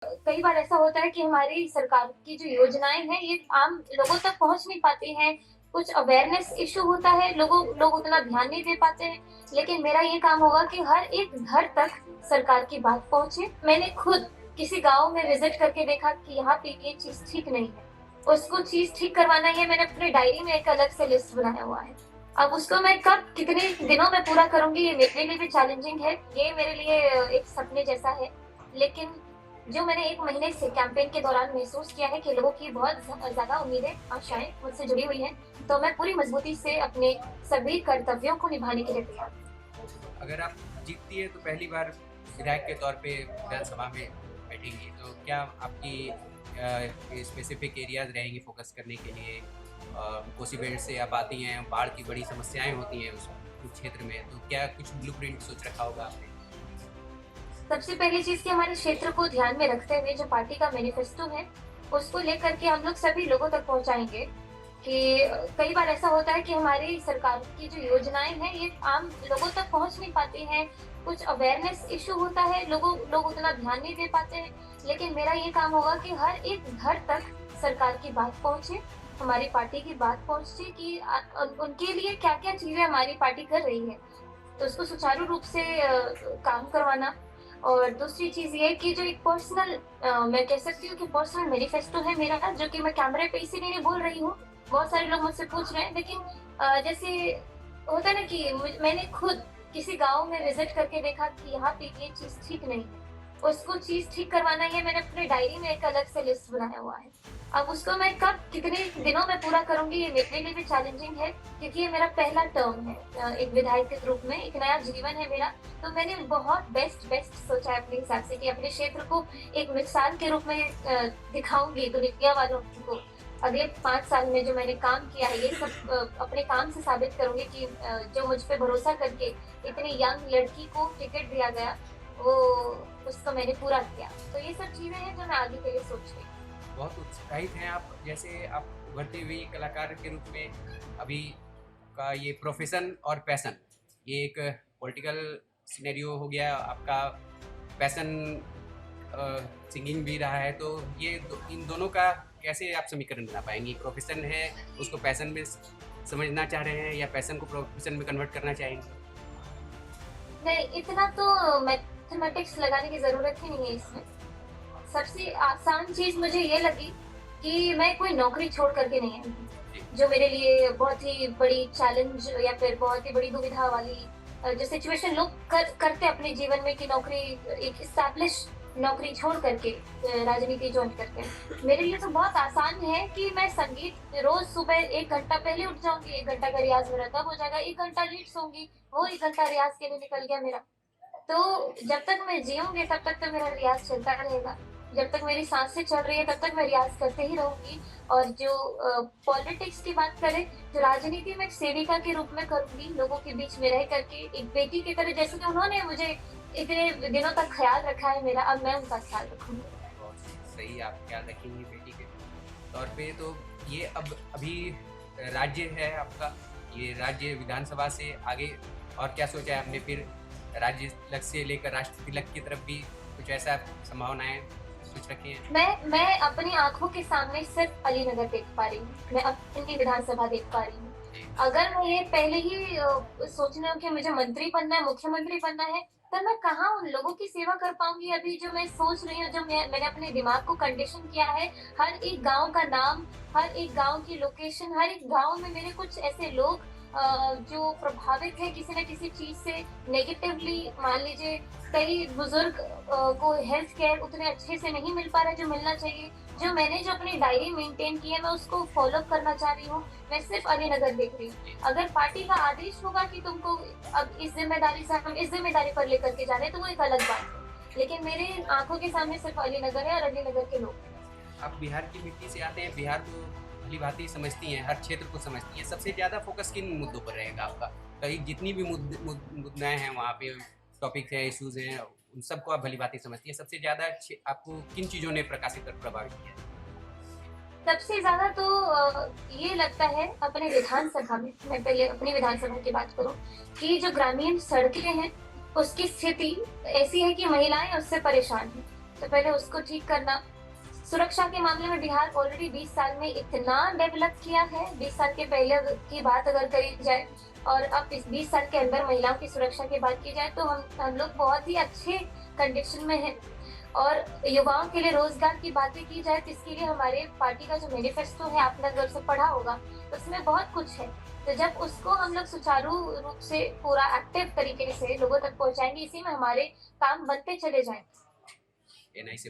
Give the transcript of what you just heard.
कई बार ऐसा होता है कि हमारी सरकार की जो योजनाएँ हैं, ये आम लोगों तक पहुँच नहीं पाती हैं। कुछ अवेयरनेस इश्यू होता है, लोग उतना ध्यान नहीं दे पाते हैं। लेकिन मेरा ये काम होगा कि हर एक घर तक सरकार की बात पहुँचे। मैंने खुद किसी गाँव में विज़िट करके देखा कि यहाँ पे ये चीज़ ठीक नहीं है। उसको चीज़ ठीक करवाना है, मैंने अपनी डायरी में एक अलग से लिस्ट बनाया हुआ है। अब उसको मैं कब कितने दिनों में पूरा करूँगी, ये मेरे लिए भी चैलेंजिंग है। ये मेरे लिए एक सपने जैसा है। लेकिन जो मैंने 1 महीने से कैंपेन के दौरान महसूस किया है कि लोगों की बहुत ज़्यादा उम्मीदें, आशाएँ मुझसे जुड़ी हुई हैं, तो मैं पूरी मज़बूती से अपने सभी कर्तव्यों को निभाने के लिए तैयार हूँ। अगर आप जीतती है तो पहली बार विधायक के तौर पे विधानसभा में बैठेंगी, तो क्या आपकी स्पेसिफिक एरियाज रहेंगी फोकस करने के लिए? कोसी बेल्ट से आप आती हैं, बाढ़ की बड़ी समस्याएं होती हैं उस क्षेत्र में, तो क्या कुछ ब्लूप्रिंट सोच रखा होगा आपने? सबसे पहली चीज़ कि हमारे क्षेत्र को ध्यान में रखते हुए जो पार्टी का मैनिफेस्टो है, उसको लेकर के हम लोग सभी लोगों तक पहुँचाएँगे कि कई बार ऐसा होता है कि हमारी सरकार की जो योजनाएँ हैं, ये आम लोगों तक पहुँच नहीं पाती हैं। कुछ अवेयरनेस इश्यू होता है, लोग उतना ध्यान नहीं दे पाते हैं। लेकिन मेरा ये काम होगा कि हर एक घर तक सरकार की बात पहुँचे, हमारी पार्टी की बात पहुँचे कि उनके लिए क्या-क्या चीज़ें हमारी पार्टी कर रही है। तो उसको सुचारू रूप से काम करवाना। और दूसरी चीज़ ये है कि जो एक पर्सनल मैं कह सकती हूँ कि पर्सनल मैनिफेस्टो है मेरा, जो कि मैं कैमरे पे इसीलिए नहीं बोल रही हूँ। बहुत सारे लोग मुझसे पूछ रहे हैं, लेकिन जैसे होता है ना कि मैंने खुद किसी गाँव में विज़िट करके देखा कि यहाँ पे ये चीज़ ठीक नहीं है। उसको चीज़ ठीक करवाना है, मैंने अपनी डायरी में एक अलग से लिस्ट बनाया हुआ है। अब उसको मैं कब कितने दिनों में पूरा करूँगी, ये मेरे लिए भी चैलेंजिंग है, क्योंकि ये मेरा पहला टर्म है एक विधायक के रूप में, एक नया जीवन है मेरा। तो मैंने बहुत बेस्ट बेस्ट सोचा है अपने हिसाब से कि अपने क्षेत्र को एक मिसाल के रूप में दिखाऊँगी दुनिया वालों को। अगले 5 साल में जो मैंने काम किया है, ये सब अपने काम से साबित करूँगी कि जो मुझ पे भरोसा करके इतनी यंग लड़की को टिकट दिया गया, वो उसको मैंने पूरा किया। तो ये सब चीज़ें हैं जो मैं आगे के लिए सोच रही हूँ। बहुत उत्साहित हैं आप, जैसे आप उभरती हुई कलाकार के रूप में अभी का ये प्रोफेशन और पैशन, ये एक पॉलिटिकल सिनेरियो हो गया आपका। पैशन सिंगिंग भी रहा है, तो इन दोनों का कैसे आप समीकरण बना पाएंगी? प्रोफेशन है, उसको पैशन में समझना चाह रहे हैं, या पैशन को प्रोफेशन में कन्वर्ट करना चाहेंगे? नहीं, इतना तो मैथमेटिक्स लगाने की ज़रूरत ही नहीं है इसमें। सबसे आसान चीज़ मुझे ये लगी कि मैं कोई नौकरी छोड़ कर के नहीं आई हूँ, जी। जो मेरे लिए बहुत ही बड़ी चैलेंज या फिर बहुत ही बड़ी दुविधा वाली जो सिचुएशन लोग करते अपने जीवन में कि नौकरी एक एस्टैब्लिश नौकरी छोड़ करके राजनीति जॉइन करते हैं। मेरे लिए तो बहुत आसान है कि मैं संगीत रोज़ सुबह 1 घंटा पहले उठ जाऊँगी, 1 घंटा का रियाज़ मेरा तब हो जाएगा, 1 घंटा लेट सोऊँगी, वो 1 घंटा रियाज़ के लिए निकल गया मेरा। तो जब तक मैं जीऊँगी तब तक तो मेरा रियाज़ चलता रहेगा। जब तक मेरी साँसें चल रही है तब तक मैं रियाज़ करते ही रहूँगी। और जो पॉलिटिक्स की बात करें, जो राजनीति में एक सेविका के रूप में करूँगी, लोगों के बीच में रह कर के एक बेटी की तरह, जैसे कि उन्होंने मुझे इतने दिनों तक ख़्याल रखा है मेरा, अब मैं उनका ख़्याल रखूँगी। बहुत सही, आप ख्याल रखेंगी बेटी के तौर पे। तो ये अब अभी राज्य है आपका, ये राज्य विधानसभा से आगे और क्या सोचा है आपने फिर? राज्य तिलक से लेकर राष्ट्र तिलक की तरफ भी कुछ ऐसा संभावनाएं सोच रखी हैं? मैं अपनी आँखों के सामने सिर्फ़ अलीनगर देख पा रही हूँ, मैं अपनी विधानसभा देख पा रही हूँ। जी। अगर मैं ये पहले ही सोच रही हूँ कि मुझे मंत्री बनना है, मुख्यमंत्री बनना है, तब मैं कहाँ उन लोगों की सेवा कर पाऊँगी? अभी जो मैं सोच रही हूँ, जो मैंने अपने दिमाग को कंडीशन किया है, हर एक गाँव का नाम, हर एक गाँव की लोकेशन, हर एक गाँव में मेरे कुछ ऐसे लोग जो प्रभावित हैं किसी न किसी चीज़ से नेगेटिवली। मान लीजिए कई बुज़ुर्ग को हेल्थ केयर उतने अच्छे से नहीं मिल पा रहा है जो मिलना चाहिए। जो अपनी डायरी मेंटेन की है, मैं उसको फ़ॉलो अप करना चाह रही हूँ। मैं सिर्फ़ अलीनगर देख रही हूँ। अगर पार्टी का आदेश होगा कि तुमको अब इस ज़िम्मेदारी से हम इस ज़िम्मेदारी पर लेकर के जा रहे हैं, तो वो एक अलग बात है। लेकिन मेरे आँखों के सामने सिर्फ़ अलीनगर है और अलीनगर के लोग। आप बिहार की मिट्टी से आते हैं, बिहार को भली-भाँति समझती हैं, हर क्षेत्र को समझती हैं। सबसे ज़्यादा फ़ोकस किन मुद्दों पर रहेगा आपका? कहीं जितनी भी मुद्दाएँ हैं वहाँ पे, टॉपिक्स हैं, इश्यूज़ हैं, उन सबको आप भली-भाँति समझती हैं। सबसे ज़्यादा आपको किन चीज़ों ने प्रकाशित और प्रभावित किया है? सबसे ज़्यादा तो ये लगता है अपने विधानसभा में, मैं पहले अपनी विधानसभा की बात करूँ, कि जो ग्रामीण सड़कें हैं, उसकी स्थिति ऐसी है कि महिलाएँ उससे परेशान हैं। तो पहले उसको ठीक करना। सुरक्षा के मामले में बिहार ऑलरेडी 20 साल में इतना डेवलप किया है, 20 साल के पहले की बात अगर करी जाए और अब इस 20 साल के अंदर महिलाओं की सुरक्षा की बात की जाए तो हम लोग बहुत ही अच्छे कंडीशन में हैं। और युवाओं के लिए रोजगार की बातें की जाए तो इसके लिए हमारे पार्टी का जो मैनिफेस्टो है, आपने अगर उसे पढ़ा होगा, उसमें बहुत कुछ है। तो जब उसको हम लोग सुचारू रूप से पूरा एक्टिव तरीके से लोगों तक पहुंचाएंगे, इसी में हमारे काम बनते चले जाएंगे। एनआई से